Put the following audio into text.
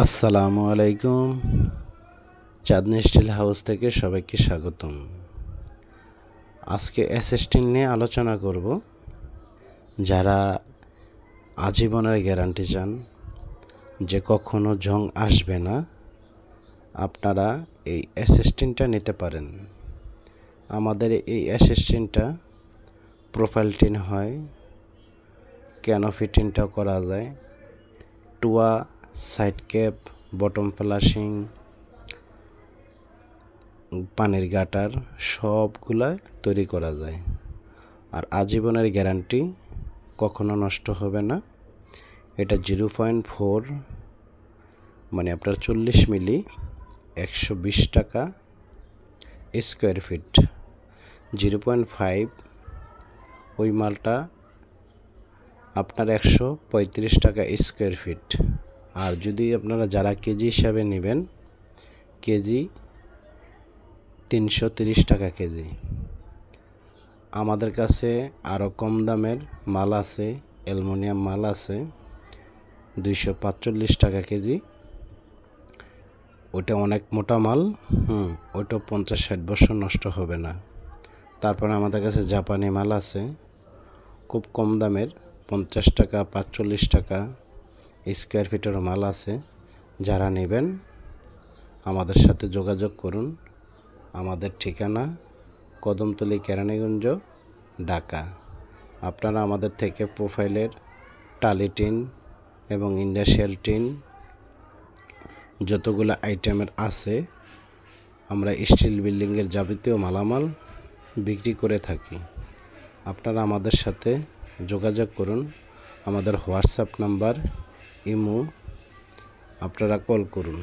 আসসালামু আলাইকুম। চাঁদনী still house থেকে সবাইকে স্বাগতম। আজকে অ্যাসেস্টিন নিয়ে আলোচনা করব। যারা আজীবনের গ্যারান্টি চান যে কখনো জং আসবে না, আপনারা এই অ্যাসেস্টিনটা নিতে পারেন। আমাদের এই অ্যাসেস্টিনটা প্রোফাইল টিন হয়, ক্যানোপি টিনটাও করা যায়, টুয়া, সাইড ক্যাপ, বটম ফ্লাশিং, পানির গাটার সবগুলা তৈরি করা যায়। আর আজীবনের গ্যারান্টি, কখনো নষ্ট হবে না। এটা 0.4 মানে আপনার 40 মিলি, 120 টাকা স্কোয়ার ফিট। 0.5 ওই মালটা আপনার 135 টাকা স্কোয়ার ফিট। আর যদি আপনারা যারা কেজি হিসাবে নেবেন, কেজি 330 টাকা কেজি। আমাদের কাছে আরও কম দামের মাল আছে, অ্যালুমিনিয়াম মাল আছে 245 টাকা কেজি। ওটা অনেক মোটা মাল, ওইটা 50-60 বছর নষ্ট হবে না। তারপরে আমাদের কাছে জাপানি মাল আছে খুব কম দামের, 50 টাকা 45 টাকা স্কোয়ার ফিটের মাল আছে। যারা নেবেন আমাদের সাথে যোগাযোগ করুন। আমাদের ঠিকানা কদমতলী, কেরানীগঞ্জ, ঢাকা। আপনারা আমাদের থেকে প্রোফাইলের টালি টিন এবং ইন্ডাস্ট্রিয়াল টিন যতগুলো আইটেমের আছে, আমরা স্টিল বিল্ডিংয়ের যাবতীয় মালামাল বিক্রি করে থাকি। আপনারা আমাদের সাথে যোগাযোগ করুন। আমাদের হোয়াটসঅ্যাপ নাম্বার, ইমো, আপনারা কল করুন।